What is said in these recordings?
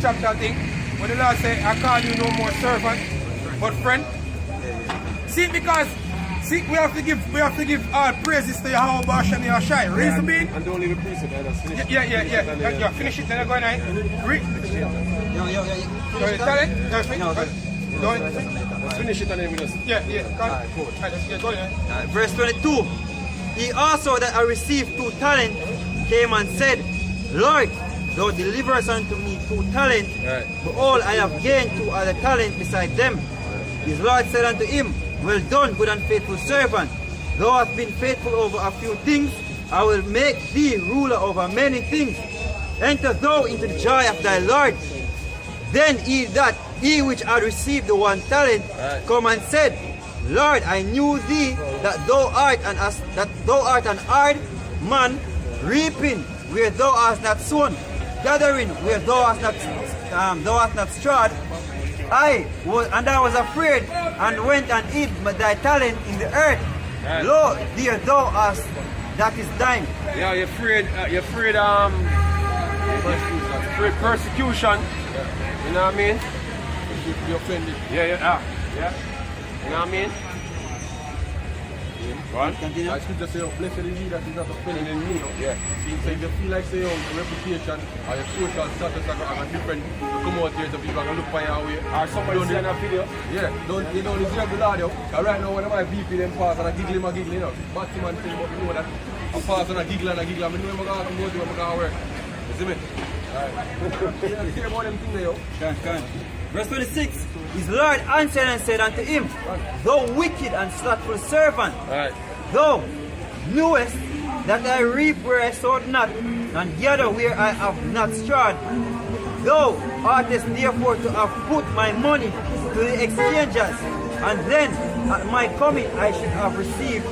chapter thing, when the Lord say, I call you no more servant, but friend. See, because we have to give all praises to Yahweh Bashem Yahshai. Reason being? And don't leave a priest there, that's finish. Yeah. Finish it, then I go in. Let's finish it and then we just... Alright, cool. Let's go in. Verse 22. He also that I received 2 talents came and said, Lord, thou deliverest unto me 2 talents, Right. behold, I have gained 2 other talents beside them. His Lord said unto him, Well done, good and faithful servant. Thou hast been faithful over a few things, I will make thee ruler over many things. Enter thou into the joy of thy Lord. Then he which had received the 1 talent come and said, Lord, I knew thee that thou art an hard man, reaping where thou hast not sown, gathering where thou hast not strawed. I was afraid and went and hid thy talent in the earth. Lo, there thou hast that is thine. Yeah, you're afraid persecution. You know what I mean? You're offended. Yeah. You know what I mean? What? Continue. I should just say, blessed is he that is not offended in me. Yeah. See, so if you feel like say your reputation or your social status are different, you come out here to people and look for your way. Or somebody see on a video. Yeah, you don't deserve the Lord, yo. Cause right now when my VP them pass and I giggle, you know. Maximum thing, but you know that I pass and I giggle, I know I'm going to work. You see me? Alright. You don't care about them things, yo. Can. Verse 26. His Lord answered and said unto him, Thou wicked and slothful servant, Alright. thou knewest that I reap where I sowed not, and gather where I have not strawed. Thou oughtest therefore to have put my money to the exchangers, and then at my coming I should have received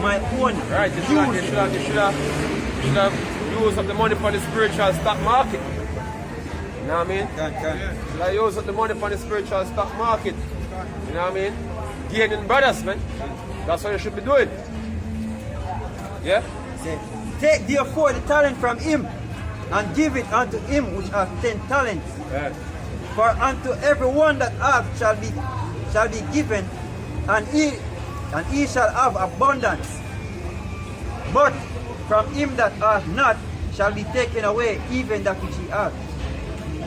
my own Right, you should have used up the money for the spiritual stock market. You know what I mean? Can. Should I use up the money for the spiritual stock market? You know what I mean? Gaining brothers, man. That's what you should be doing. Yeah? Say, Take therefore the talent from him, and give it unto him which hath 10 talents. Right. For unto every one that hath shall be given, and he shall have abundance. But from him that hath not shall be taken away even that which he hath.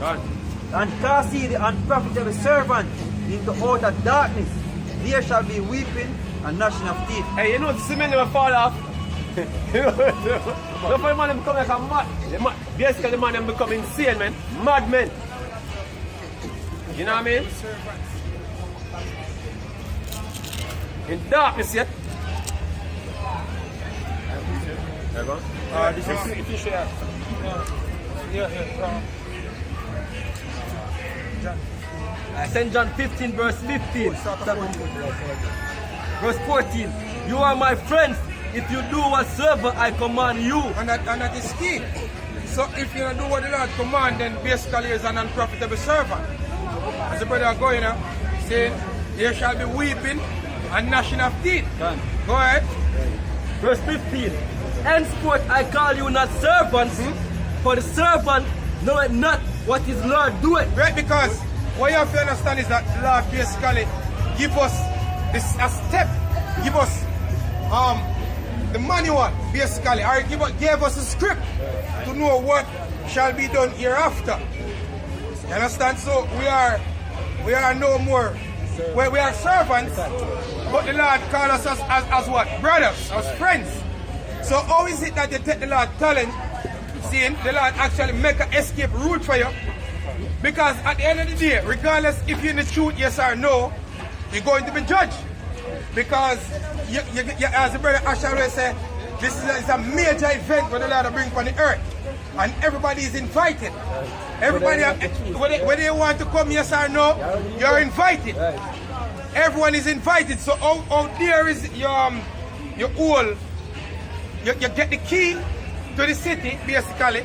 Done. And cast ye the unprofitable servant into outer darkness. There shall be weeping and gnashing of teeth. Hey, you know the cement never fall off. Look for the man them become like a mad. Basically the man them become insane, man. Mad men. You know what I mean? In darkness yet. There you go. This is fish here. St. John 15 verse 15. Verse 14. You are my friends if you do whatsoever I command you. And that is key. So if you don't do what the Lord command, then basically is an unprofitable servant. As the brother going saying, there shall be weeping and gnashing of teeth. Go ahead. Verse 15. Henceforth I call you not servants, for the servant knoweth not what his Lord doeth. Right, because what you have to understand is that the Lord basically give us a step, give us the manual basically, or gave us a script to know what shall be done hereafter. You understand? So we are no more, well, we are servants, but the Lord called us as what? Brothers, as friends. So how is it that you take the Lord talent, seeing the Lord actually make an escape route for you? Because at the end of the day, regardless if you're in the truth, yes or no, you're going to be judged. Because you, as the brother Ash always say, this is a major event where the Lord will bring upon the earth. And everybody is invited. Everybody, whether they want to come, yes or no, you're invited. Everyone is invited. So out there is your whole, you get the key to the city, basically.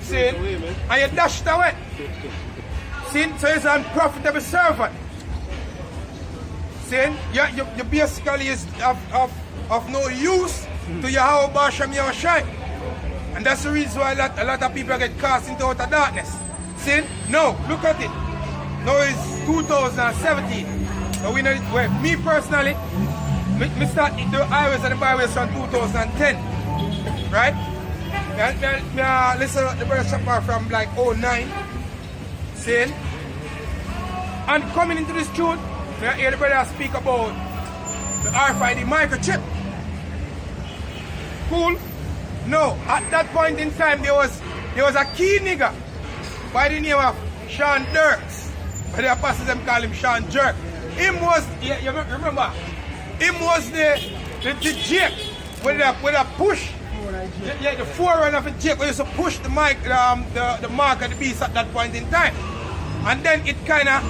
See, and you dashed away. See, so it's an unprofitable servant. See, you basically is of no use to Yahweh Bashem Yahushai. And that's the reason why a lot of people get cast into outer darkness. See? No, look at it. Now it's 2017. Now we know it, well, me personally, me start the highways and the byways from 2010. Right? Me listen to the brother Shapar from like 09. See? And coming into this tune, I hear the brother speak about the RFID microchip. Cool? No, at that point in time there was a key nigga by the name of Sean Dirks. But the apostles them call him Sean Jerk. Him was, you remember, him was the Jake with a push. The forerunner of the Jake where used to push the mic, the mark of the beast at that point in time. And then it kinda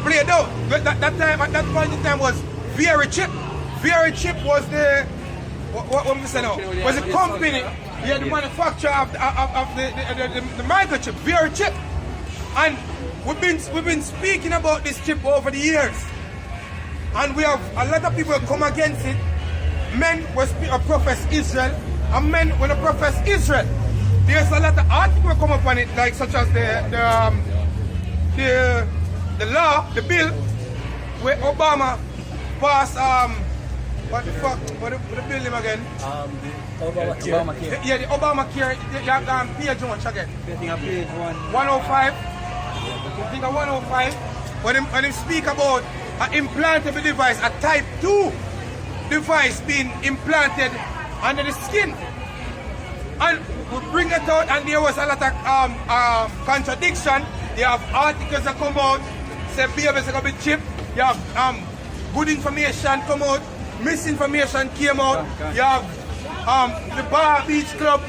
played out. But at that point in time was Vera Chip. Vera Chip was the what we say now? Was a company, the manufacturer of the microchip, Vera Chip. And we've been speaking about this chip over the years. And we have a lot of people come against it. Men will profess Israel, and men will profess Israel. There's a lot of articles come up on it, like such as the law, the bill, where Obama passed what the fuck? What the bill name again? Obamacare. Yeah, the Obamacare. Page 1 again. Page 1. 105. I think 105. When they speak about an implantable device, a type 2 device being implanted under the skin. And we bring it out, and there was a lot of contradiction. You have articles that come out, say babies are going to be chipped. You have good information come out, misinformation came out. You have the Bar Beach Club,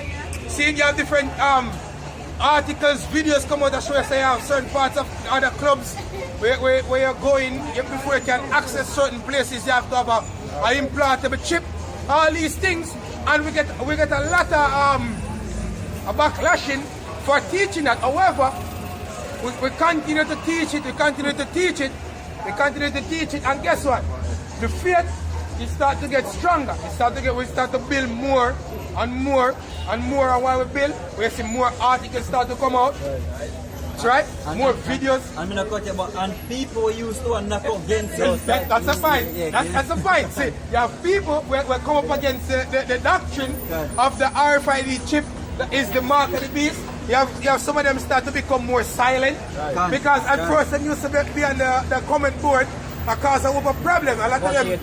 seeing you have different articles, videos come out that show say you have certain parts of other clubs where you're going, before you can access certain places, you have to have a implantable chip. All these things, and we get a lot of backlashing for teaching that. However, we continue to teach it, and guess what? The faith, it starts to get stronger. We start to build more and more and more, and while we build, we see more articles start to come out. That's right? More videos. I'm not talking about, and people used to knock against us. That's a point. That's a point. See, you have people who come up against the doctrine of the RFID chip that is the mark of the beast. You have some of them start to become more silent because at first they used to be on the comment board because of a problem. A lot of them,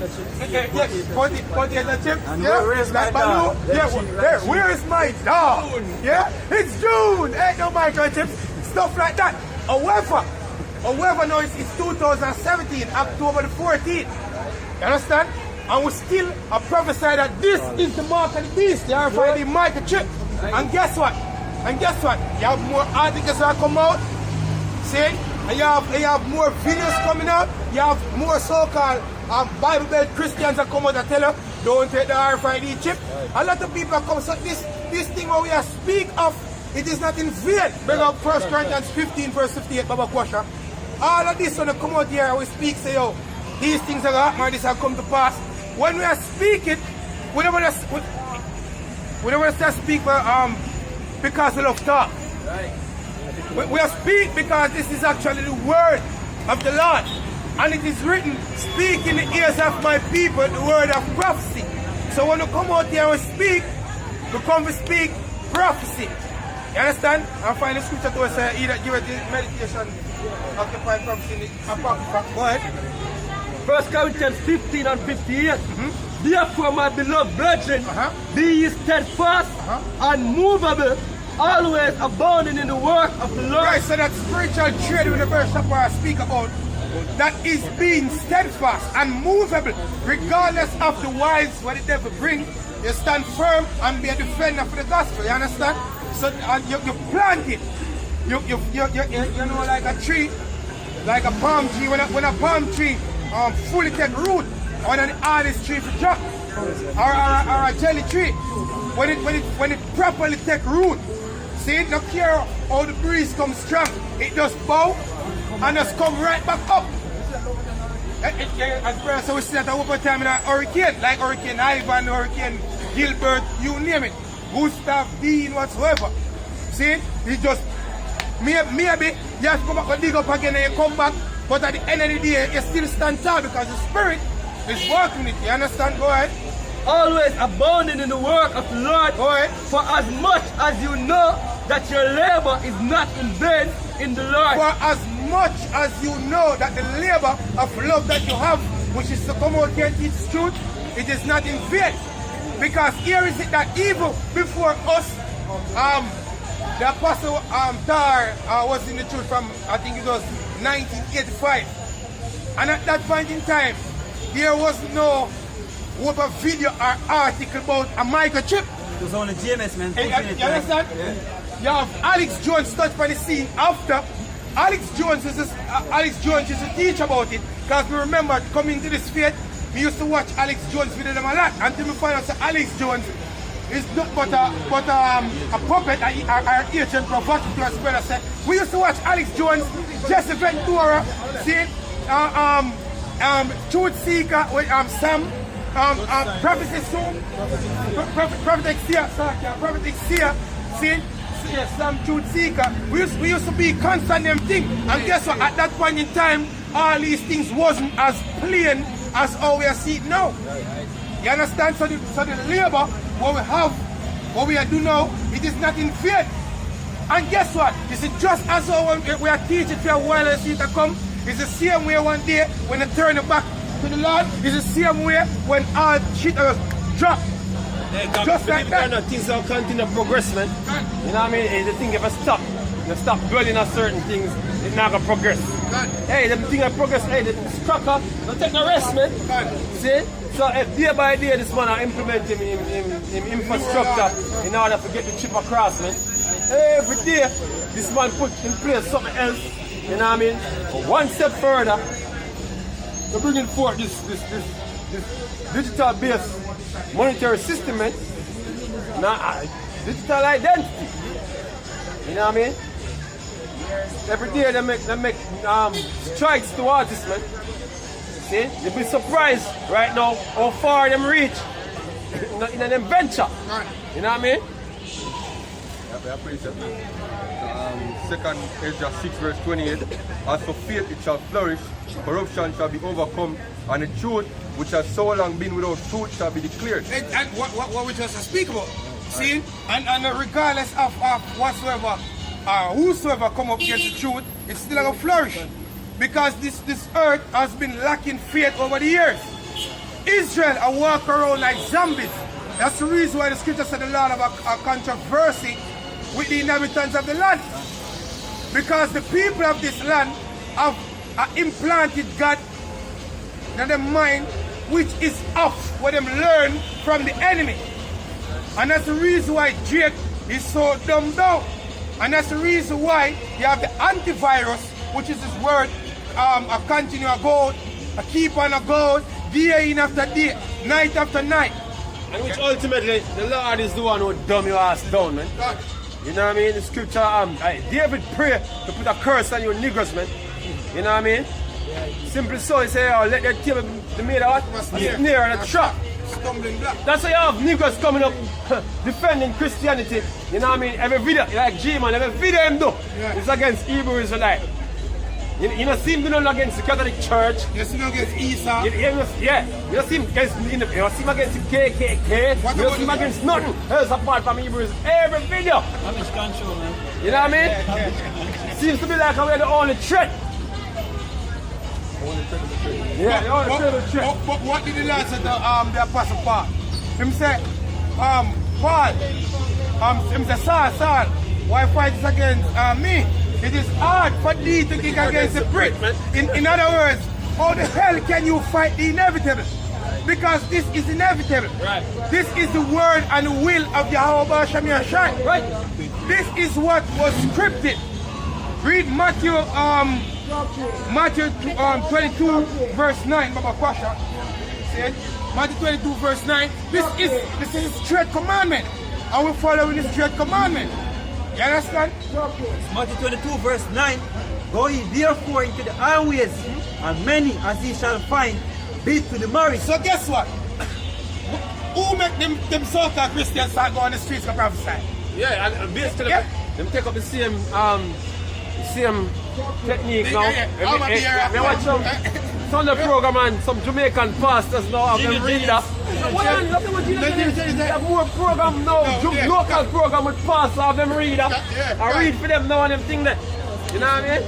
potato chip. Where's my dog? Where is my dog? Yeah, it's June. Ain't no microchips. Stuff like that. However, now it's 2017, October the 14th. You understand? And we still prophesy that this is the mark of the beast. The RFID microchip. And guess what? You have more articles that come out. See? And you have more videos coming out. You have more so-called Bible Belt Christians that come out and tell you, don't take the RFID chip. A lot of people come, so this thing what we are speak of, it is not in vain. Bring up 1 Corinthians 15 verse 58, Baba Kwasha. All of this when they come out here and we speak, say, yo, these things are going to happen, this have come to pass. When we are speaking, we don't want to speak because we love talk. We are speak because this is actually the word of the Lord. And it is written, speak in the ears of my people the word of prophecy. So when we come out here and we speak, we come to speak prophecy. You understand? And find the scripture to us, either give it the meditation of the find prophecy in the Apocrypha. Go ahead. 1 Corinthians 15 and 58. Therefore, my beloved brethren, be ye steadfast, unmovable, always abounding in the work of the Lord. Right, so that spiritual trade with the verse that I speak about, that is being steadfast and movable, regardless of the wiles what the devil brings. You stand firm and be a defender for the gospel. You understand? So you plant it. You know, like a tree, like a palm tree. When a palm tree fully take root, or an hardest tree for drop, or a jelly tree, when it properly take root, see, it don't care how the breeze comes strong. It just bow and just come right back up. As far as we see that over time in a hurricane, like Hurricane Ivan, Hurricane Gilbert, you name it, Gustav, Dean, whatsoever. See, it just maybe you have to come back and dig up again and you come back, but at the end of the day, you still stand tall because the spirit is working with you. You understand? Go ahead. Always abounding in the work of the Lord. Go ahead. For as much as you know that your labor is not in vain in the Lord. For as much as you know that the labor of love that you have, which is to come out here and teach truth, it is not in vain. Because here is it that even before us, the Apostle Tar was in the truth from, I think it was 1985. And at that point in time, there was no what a video or article about a microchip. It was only James, man. You understand? Yeah. You have Alex Jones touched on the scene after. Alex Jones used to teach about it because we remember coming to this faith, we used to watch Alex Jones video them a lot until we find out that Alex Jones is not but a puppet, our agent provocative to us brother said. We used to watch Alex Jones, Jesse Ventura, see Truth Seeker with Sam, Prophet Soon, Prophet Exia, see Sam Truth Seeker. We used to be constant them thing. And guess what? At that point in time, all these things wasn't as plain as how we are seeing now. You understand? So the labor, what we have, what we are doing now, it is not in vain. And guess what? It's just as how we are teaching for a while and see it come. It's the same way one day when they turn it back to the Lord. It's the same way when all shit was dropped. Just like that. Things will continue to progress, man. You know what I mean? The thing if I stop dwelling on certain things, it's not gonna progress. Hey, them things that progress, hey, the structure, don't take no rest, man. See? So if day by day this man are implementing him infrastructure in order to get the chip across, man. Every day this man put in place something else, you know what I mean? One step further, to bringing forth this digital based monetary system, man. Now, digital identity. You know what I mean? Every day they make strides towards this, man. See? You'll be surprised right now how far them reach in an venture. You know what I mean? Yeah, I praise it. Second Ezra 6 verse 28. As for faith it shall flourish, corruption shall be overcome, and the truth which has so long been without fruit shall be declared. And what we just speak about. See? And regardless of whatsoever, whosoever come up against the truth, it's still going to flourish. Because this earth has been lacking faith over the years. Israel are walk around like zombies. That's the reason why the scripture said the Lord have a controversy with the inhabitants of the land. Because the people of this land have implanted God in their mind, which is off what them learn from the enemy. And that's the reason why Drake is so dumbed down. And that's the reason why you have the antivirus, which is this word, a continue a go, a keep on a go, day in after day, night after night. And which ultimately, the Lord is the one who dumb your ass down, man. God. You know what I mean? The scripture, David prayed to put a curse on you niggers, man. You know what I mean? Simply so, he say, oh, let their table be made of what? Near and a trap. Stumbling block. That's why you have niggers coming up defending Christianity. You know what I mean? Every video, like G-Man, every video him do is against Hebrew Israelite. You know, see him doing against the Catholic Church. You see him against Esau. You don't see him against you don't see him against the KKK. You don't see him against nothing else apart from Hebrews. Every video. Damage control, man. You know what I mean? Seems to be like we're the only threat. Yeah, the only threat. But what did the Lord say to the Apostle Paul? Him say, Paul, him say, Saul, why fight against me? It is hard for thee to kick against the prick. In other words, how the hell can you fight the inevitable? Because this is inevitable. Right. This is the word and the will of Yahweh Shem Yashai. Right. This is what was scripted. Read Matthew 22 verse 9, Baba Kwasha. See it? Matthew 22 verse 9. This is a straight commandment. And we're following this straight commandment. You understand? Matthew 22 verse 9. Go ye therefore into the highways, and many as ye shall find, bid to the marriage. So guess what? Who make them so-called Christians start going on the streets to prophesy? Yeah, and basically them take up the same same technique now. Yeah, yeah. I'm a beer. Me watch some of the program and some Jamaican pastors now have them reader. Why are you have more program now, yeah. local program with pastors have them reader. Yeah, I read for them now and them thing that. You know what I mean?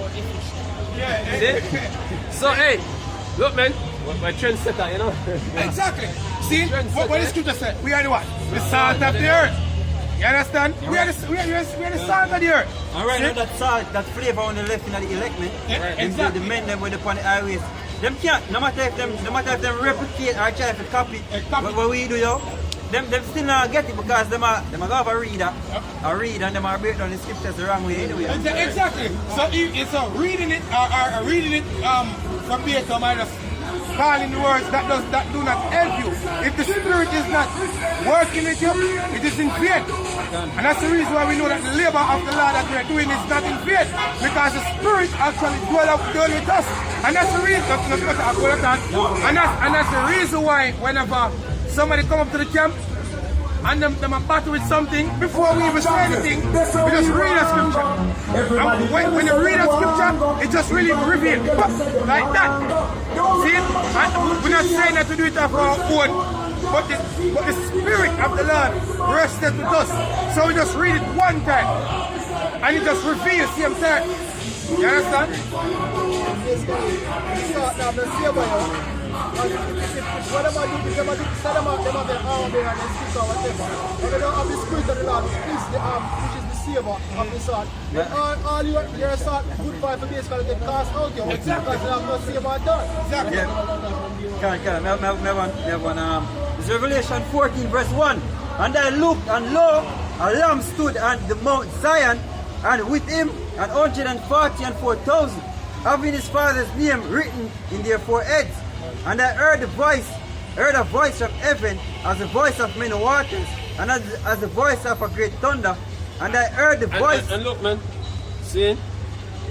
Yeah. See? So hey, look man, my trendsetter, you know. Exactly. See, what the scripture said? We are the what? The salt of the earth. You understand? We are the salt of the earth. And right now that salt, that flavor on the left in the elect men, Exactly. the men them with upon the highways, them can't, no matter if them replicate or try to copy, what we do yo, them still not get it because them are go have a reader, and them are break down the scriptures the wrong way anyway. Exactly. So it's a reading it or reading it verbatim or just calling the words that do not help you. If the spirit is not working with you, it is in vain. And that's the reason why we know that the labor of the Lord that we are doing is not in vain. Because the spirit actually dwell with us. And that's the reason and that's the reason why whenever somebody come up to the camp and them are battle with something, before we even say anything, we just read a scripture. And when you read a scripture, it just really reveals. Like that. See? And we're not saying that to do it of our own, but the Spirit of the Lord rested with us. So we just read it one time, and it just reveals the same time. You understand? Whatever you do, them say them have their arm there and they speak or whatever. But they don't have the Spirit of the Lord, which is the arm, which is the savor of the sword. All your sword, good fight for basically get cast out here. Because you have no savor at all. Exactly. It's Revelation 14 verse 1. And I looked, and lo, a lamb stood on the Mount Zion, and with him 144,000, having his father's name written in their foreheads. And I heard a voice from heaven, as the voice of many waters, and as the voice of a great thunder. And I heard the voice. And look, man, see,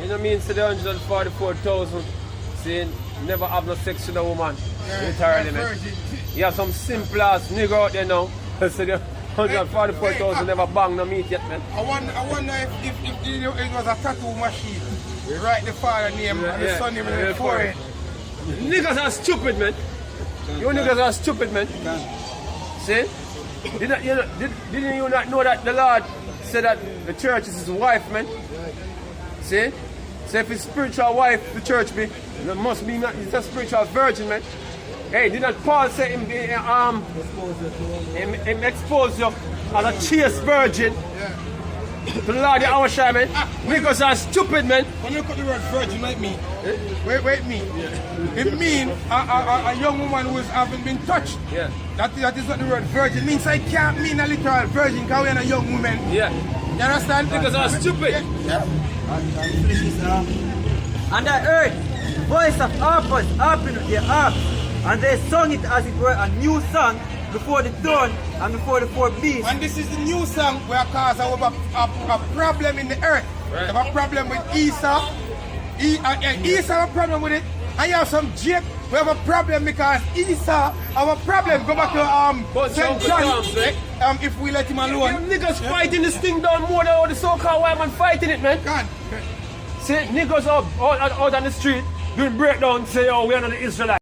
you know, means to the 144,000, see, never have no sex with a woman. Literally, man. You have some simple ass nigga out there now. So the 144,000 never bang no meat yet, man. I wonder if it was a tattoo machine. We write the father name and the son name in the forehead. Niggas are stupid, man. You niggas are stupid, man. See? Didn't you not know that the Lord said that the church is his wife, man? See? So if it's spiritual wife, the church be, it must be not, it's a spiritual virgin, man. Hey, did not Paul say him expose you as a chaste virgin? To the Lord, the hour shy, man. Niggas are stupid, man. When you look at the word virgin, like me, wait me. It means a young woman who haven't been touched. Yeah. That is what the word virgin means. So it can't mean a literal virgin because we're a young woman. Yeah. You understand? Niggas are stupid. Yeah. And I heard the voice of harpers harping with their harps, and they sung it as it were a new song before the throne and before the four beasts. And this is the new song where cause I have a problem in the earth. Right. They have a problem with Esau. Esau have a problem with it. And you have some Jacob. We have a problem because Esau have a problem. Go back to St. John. If we let him alone. Them niggas fighting this thing down more than all the so-called white man fighting it, man. God. See, niggas out on the street doing breakdown, say, oh, we're not the Israelites.